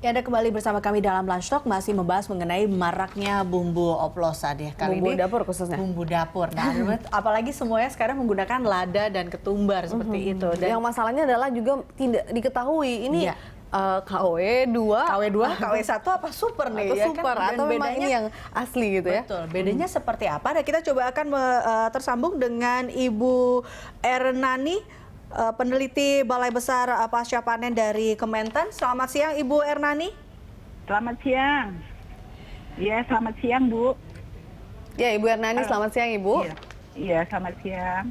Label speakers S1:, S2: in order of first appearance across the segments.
S1: Ya, Anda kembali bersama kami dalam Lunch Talk, masih membahas mengenai maraknya bumbu oplosan ya. Kali
S2: bumbu
S1: ini
S2: dapur khususnya.
S1: Bumbu dapur. Nah, apalagi semuanya sekarang menggunakan lada dan ketumbar seperti itu. Dan
S2: yang masalahnya adalah juga tidak diketahui ini KW2,
S1: KW1 apa super nih
S2: atau
S1: ya
S2: super
S1: kan?
S2: atau memang ini yang asli gitu ya.
S1: Betul. Bedanya seperti apa? Nah, kita coba akan tersambung dengan Ibu Ernani, peneliti Balai Besar Pasca Panen dari Kementan. Selamat siang Ibu Ernani.
S3: Selamat siang. Ya, selamat siang Bu.
S2: Ya, Ibu Ernani, selamat siang Ibu.
S3: Iya, selamat siang.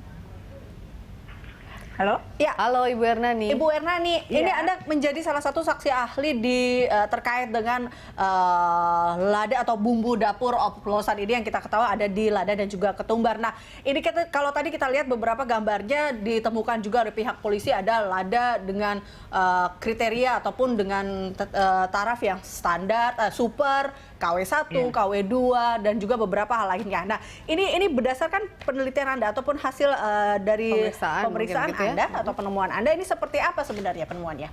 S3: Halo?
S1: Ya,
S2: halo Ibu Ernani.
S1: Ibu Ernani, ini Anda menjadi salah satu saksi ahli terkait dengan lada atau bumbu dapur oplosan ini yang kita ketahui ada di lada dan juga ketumbar. Nah, ini kalau tadi kita lihat beberapa gambarnya ditemukan juga oleh pihak polisi ada lada dengan kriteria ataupun dengan taraf yang standar, super, KW1, KW2 dan juga beberapa hal lainnya. Nah, ini berdasarkan penelitian Anda ataupun hasil dari pemeriksaan
S2: gitu ya?
S1: Anda atau penemuan Anda, ini seperti apa sebenarnya penemuannya?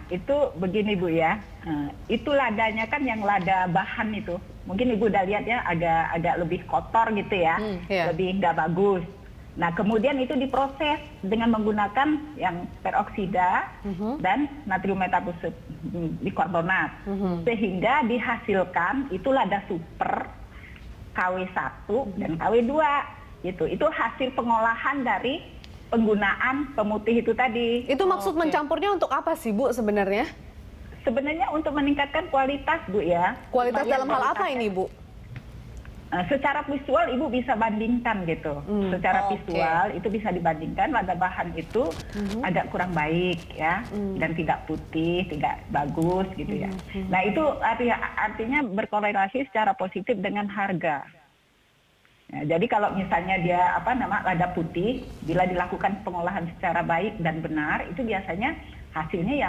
S3: Itu begini Bu ya, itu ladanya kan yang lada bahan itu, mungkin Ibu udah lihat ya agak lebih kotor gitu ya, lebih nggak bagus. Nah kemudian itu diproses dengan menggunakan yang peroksida dan natrium metabolisat bikarbonat, sehingga dihasilkan itu lada super KW1 dan KW2 gitu. Itu hasil pengolahan dari penggunaan pemutih itu tadi.
S2: Itu maksud mencampurnya untuk apa sih Bu sebenarnya?
S3: Sebenarnya untuk meningkatkan kualitas Bu ya.
S2: Kualitas dalam hal apa ini Bu?
S3: Secara visual Ibu bisa bandingkan gitu. Secara visual itu bisa dibandingkan lada bahan itu agak kurang baik ya, dan tidak putih, tidak bagus gitu ya. Nah itu artinya berkorelasi secara positif dengan harga. Ya, jadi kalau misalnya dia lada putih, bila dilakukan pengolahan secara baik dan benar, itu biasanya hasilnya ya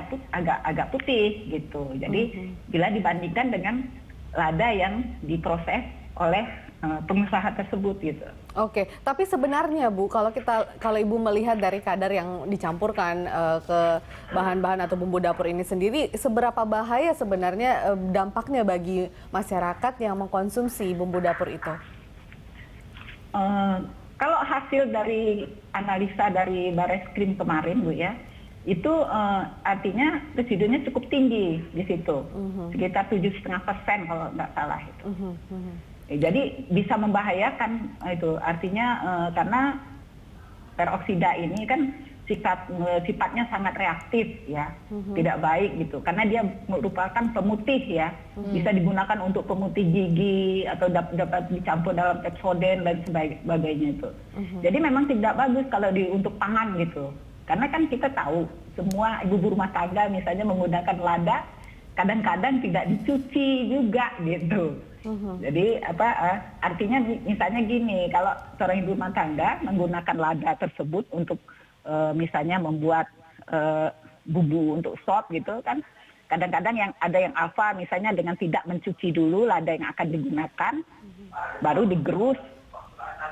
S3: agak putih gitu. Jadi bila dibandingkan dengan lada yang diproses oleh pengusaha tersebut gitu.
S2: Oke, tapi sebenarnya Bu, kalau Ibu melihat dari kadar yang dicampurkan ke bahan-bahan atau bumbu dapur ini sendiri, seberapa bahaya sebenarnya dampaknya bagi masyarakat yang mengkonsumsi bumbu dapur itu?
S3: Kalau hasil dari analisa dari Bareskrim kemarin Bu ya, itu artinya residunya cukup tinggi di situ, sekitar 7,5% kalau nggak salah itu. Jadi bisa membahayakan itu, artinya karena peroksida ini kan sifatnya sangat reaktif ya, tidak baik gitu, karena dia merupakan pemutih ya, bisa digunakan untuk pemutih gigi atau dapat dicampur dalam Pepsodent dan sebagainya itu. Jadi memang tidak bagus kalau untuk pangan gitu, karena kan kita tahu semua ibu rumah tangga misalnya menggunakan lada, kadang-kadang tidak dicuci juga gitu. Jadi artinya misalnya gini, kalau seorang ibu rumah tangga menggunakan lada tersebut untuk misalnya membuat bumbu untuk sop gitu kan, kadang-kadang yang ada yang alfa misalnya dengan tidak mencuci dulu lada yang akan digunakan, baru digerus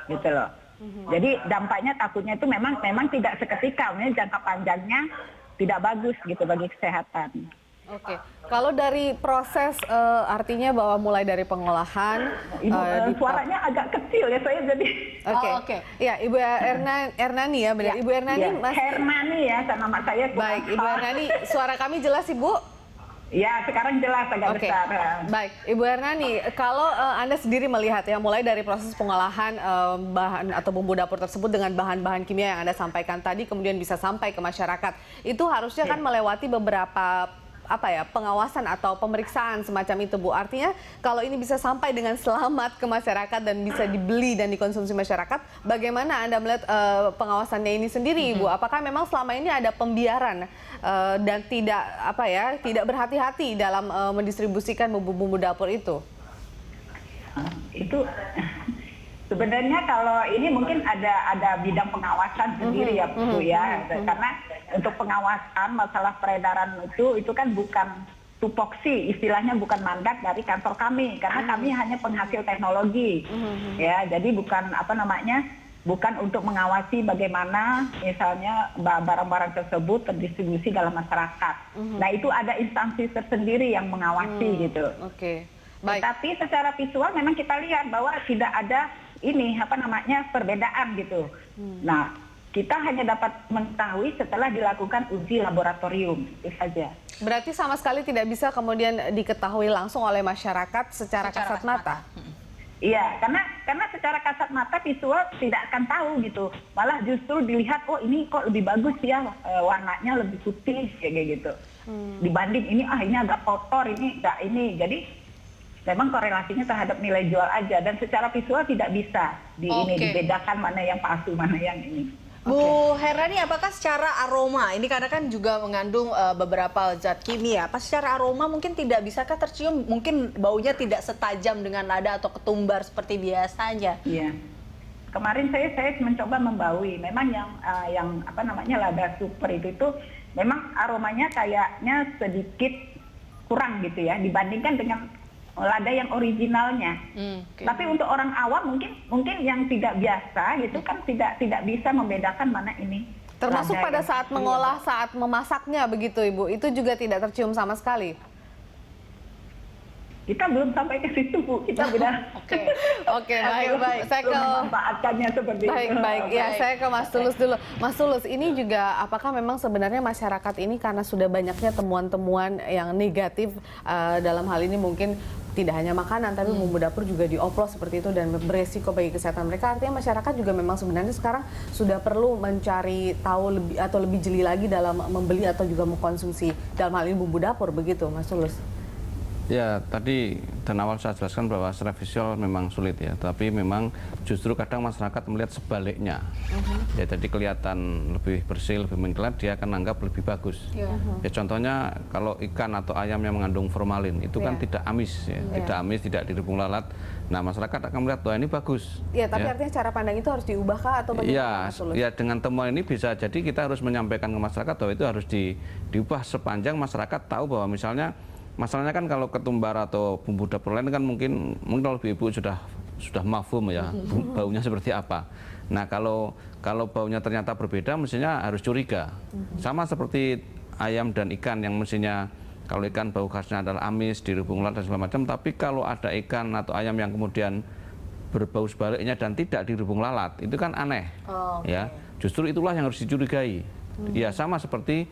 S3: gitu loh. Jadi dampaknya takutnya itu memang tidak seketika, jangka panjangnya tidak bagus gitu bagi kesehatan.
S2: Oke, kalau dari proses artinya bahwa mulai dari pengolahan,
S3: suaranya agak kecil ya saya jadi.
S2: Oke. Ya Ibu Ernani ya, benar. Ibu Ernani
S3: Hernani ya nama saya.
S2: Baik, Ibu Ernani, suara kami jelas Ibu?
S3: Ya, sekarang jelas agak besar.
S2: Baik, Ibu Ernani, kalau Anda sendiri melihat ya, mulai dari proses pengolahan bahan atau bumbu dapur tersebut dengan bahan-bahan kimia yang Anda sampaikan tadi, kemudian bisa sampai ke masyarakat, itu harusnya kan melewati beberapa pengawasan atau pemeriksaan semacam itu Bu. Artinya kalau ini bisa sampai dengan selamat ke masyarakat dan bisa dibeli dan dikonsumsi masyarakat, bagaimana Anda melihat pengawasannya ini sendiri Bu? Apakah memang selama ini ada pembiaran dan tidak berhati-hati dalam mendistribusikan bumbu-bumbu dapur itu?
S3: Itu sebenarnya kalau ini mungkin ada bidang pengawasan sendiri ya Bu ya, karena untuk pengawasan masalah peredaran itu kan bukan tupoksi, istilahnya bukan mandat dari kantor kami, karena kami hanya penghasil teknologi ya, jadi bukan bukan untuk mengawasi bagaimana misalnya barang-barang tersebut terdistribusi dalam masyarakat. Nah, itu ada instansi tersendiri yang mengawasi gitu.
S2: Oke. Baik.
S3: Tapi secara visual memang kita lihat bahwa tidak ada ini perbedaan gitu. Nah, kita hanya dapat mengetahui setelah dilakukan uji laboratorium, itu saja.
S2: Berarti sama sekali tidak bisa kemudian diketahui langsung oleh masyarakat secara kasat mata.
S3: Iya, karena secara kasat mata visual tidak akan tahu gitu. Malah justru dilihat, oh ini kok lebih bagus ya, warnanya lebih putih kayak gitu. Dibanding ini agak kotor, ini enggak ini. Jadi memang korelasinya terhadap nilai jual aja, dan secara visual tidak bisa dibedakan mana yang palsu, mana yang ini.
S1: Bu Herani, apakah secara aroma, ini karena kan juga mengandung beberapa zat kimia, apa secara aroma mungkin tidak bisakah tercium, mungkin baunya tidak setajam dengan lada atau ketumbar seperti biasanya?
S3: Iya. Kemarin saya mencoba membaui, memang yang lada super itu memang aromanya kayaknya sedikit kurang gitu ya dibandingkan dengan lada yang originalnya. Tapi untuk orang awam mungkin yang tidak biasa gitu kan tidak bisa membedakan mana ini.
S2: Termasuk
S3: lada
S2: pada
S3: yang
S2: saat mengolah, saat memasaknya begitu Ibu, itu juga tidak tercium sama sekali.
S3: Kita belum sampai ke situ, Bu. Kita sudah
S2: Oke, baik. Saya ke
S3: memanfaatkannya seperti itu.
S2: Baik. Ya, saya ke Mas Tulus dulu. Mas Tulus, ini juga apakah memang sebenarnya masyarakat ini karena sudah banyaknya temuan-temuan yang negatif dalam hal ini mungkin tidak hanya makanan tapi bumbu dapur juga dioplos seperti itu dan beresiko bagi kesehatan mereka. Artinya masyarakat juga memang sebenarnya sekarang sudah perlu mencari tahu lebih atau lebih jeli lagi dalam membeli atau juga mengkonsumsi dalam hal ini bumbu dapur, begitu Mas Tulus?
S4: Ya, tadi dan awal saya jelaskan bahwa secara visual memang sulit ya, tapi memang justru kadang masyarakat melihat sebaliknya. Ya, jadi kelihatan lebih bersih, lebih mengkilat, dia akan anggap lebih bagus. Ya, contohnya kalau ikan atau ayam yang mengandung formalin, itu kan tidak amis, ya. Tidak amis, tidak direbung lalat. Nah, masyarakat akan melihat, wah ini bagus.
S2: Ya, tapi artinya cara pandang itu harus diubahkah atau bagaimana, Mas Tulus?
S4: Ya, dengan temuan ini bisa jadi kita harus menyampaikan ke masyarakat bahwa itu harus diubah sepanjang masyarakat tahu bahwa misalnya masalahnya kan kalau ketumbar atau bumbu dapur lain kan mungkin kalau ibu sudah mafhum ya baunya seperti apa. Nah, kalau baunya ternyata berbeda mestinya harus curiga. Sama seperti ayam dan ikan yang mestinya kalau ikan bau khasnya adalah amis, dirubung lalat dan segala macam, tapi kalau ada ikan atau ayam yang kemudian berbau sebaliknya dan tidak dirubung lalat, itu kan aneh. Ya, justru itulah yang harus dicurigai. Ya, sama seperti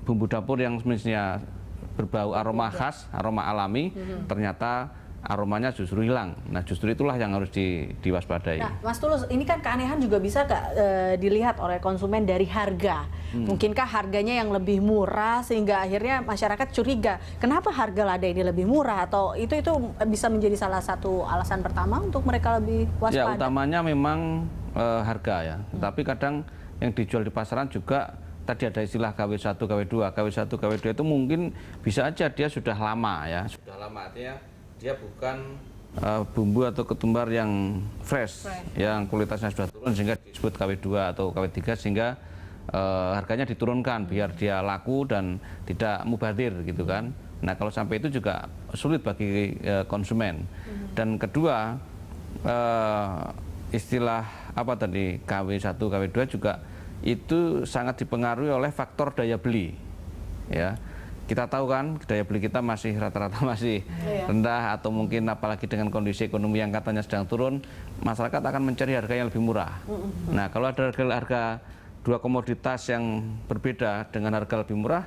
S4: bumbu dapur yang mestinya berbau aroma khas, aroma alami, ternyata aromanya justru hilang. Nah, justru itulah yang harus diwaspadai.
S1: Nah, Mas Tulus, ini kan keanehan juga bisa dilihat oleh konsumen dari harga. Mungkinkah harganya yang lebih murah sehingga akhirnya masyarakat curiga, kenapa harga lada ini lebih murah? Atau itu bisa menjadi salah satu alasan pertama untuk mereka lebih waspada?
S4: Ya, utamanya memang harga ya. Tapi kadang yang dijual di pasaran juga tadi ada istilah KW1, KW2. KW1, KW2 itu mungkin bisa aja dia sudah lama ya. Sudah lama artinya dia bukan bumbu atau ketumbar yang fresh, yang kualitasnya sudah turun sehingga disebut KW2 atau KW3 sehingga harganya diturunkan biar dia laku dan tidak mubazir gitu kan. Nah, kalau sampai itu juga sulit bagi konsumen. Dan kedua istilah apa tadi KW1, KW2 juga itu sangat dipengaruhi oleh faktor daya beli. Ya, kita tahu kan daya beli kita masih rata-rata masih rendah atau mungkin apalagi dengan kondisi ekonomi yang katanya sedang turun, masyarakat akan mencari harga yang lebih murah. Nah, kalau ada harga dua komoditas yang berbeda dengan harga lebih murah,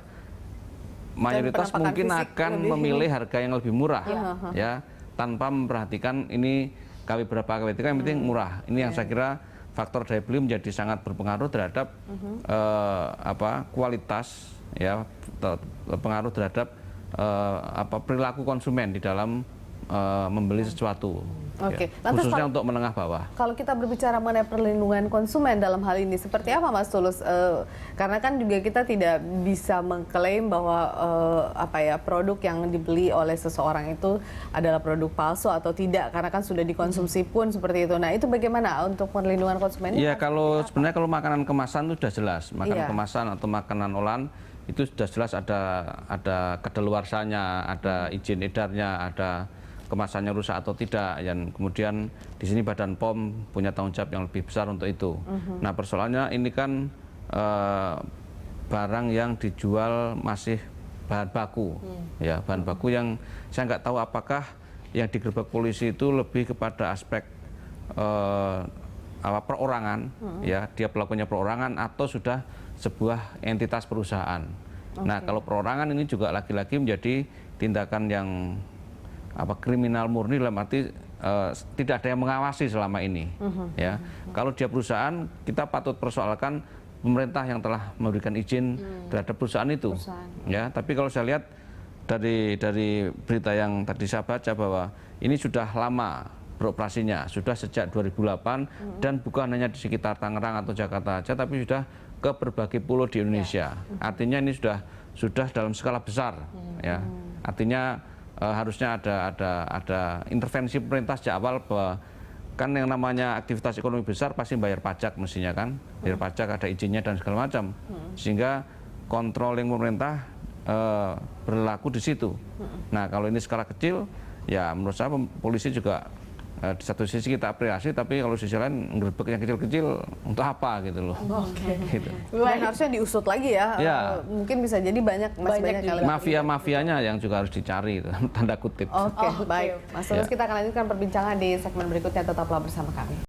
S4: mayoritas mungkin akan memilih harga yang lebih murah, ya, tanpa memperhatikan ini KW berapa, KW3 yang penting murah. Ini yang saya kira faktor daya beli menjadi sangat berpengaruh terhadap kualitas, ya, pengaruh terhadap perilaku konsumen di dalam membeli sesuatu.
S2: Oke.
S4: Ya, khususnya untuk menengah bawah.
S2: Kalau kita berbicara mengenai perlindungan konsumen dalam hal ini, seperti apa Mas Tulus? Karena kan juga kita tidak bisa mengklaim bahwa produk yang dibeli oleh seseorang itu adalah produk palsu atau tidak, karena kan sudah dikonsumsi pun seperti itu. Nah, itu bagaimana untuk perlindungan konsumen?
S4: Iya, sebenarnya kalau makanan kemasan itu sudah jelas, makanan kemasan atau makanan olahan itu sudah jelas ada kedaluarsanya, ada izin edarnya, ada kemasannya rusak atau tidak. Dan kemudian di sini Badan POM punya tanggung jawab yang lebih besar untuk itu. Nah, persoalannya ini kan barang yang dijual masih bahan baku, ya bahan baku yang saya nggak tahu apakah yang digerebek polisi itu lebih kepada aspek perorangan, ya dia pelakunya perorangan atau sudah sebuah entitas perusahaan. Nah, kalau perorangan ini juga lagi-lagi menjadi tindakan yang kriminal murni, dalam arti tidak ada yang mengawasi selama ini. Ya, kalau dia perusahaan, kita patut persoalkan pemerintah yang telah memberikan izin terhadap perusahaan itu. Ya, tapi kalau saya lihat dari berita yang tadi saya baca bahwa ini sudah lama beroperasinya, sudah sejak 2008 dan bukan hanya di sekitar Tangerang atau Jakarta saja, tapi sudah ke berbagai pulau di Indonesia. Artinya ini sudah dalam skala besar, ya. Artinya harusnya ada intervensi pemerintah sejak awal bahwa kan yang namanya aktivitas ekonomi besar pasti bayar pajak mestinya kan, bayar pajak, ada izinnya dan segala macam, sehingga controlling pemerintah berlaku di situ. Nah, kalau ini skala kecil, ya menurut saya polisi juga di satu sisi kita apresiasi, tapi kalau sisi lain ngerebek yang kecil-kecil untuk apa gitu loh. Gitu.
S2: Dan harusnya diusut lagi ya.
S4: Ya.
S2: Mungkin bisa jadi masih banyak yang
S4: Mafia-mafianya yang juga harus dicari, tanda kutip.
S2: Oke, baik. Mas Tulus, kita akan lanjutkan perbincangan di segmen berikutnya. Tetaplah bersama kami.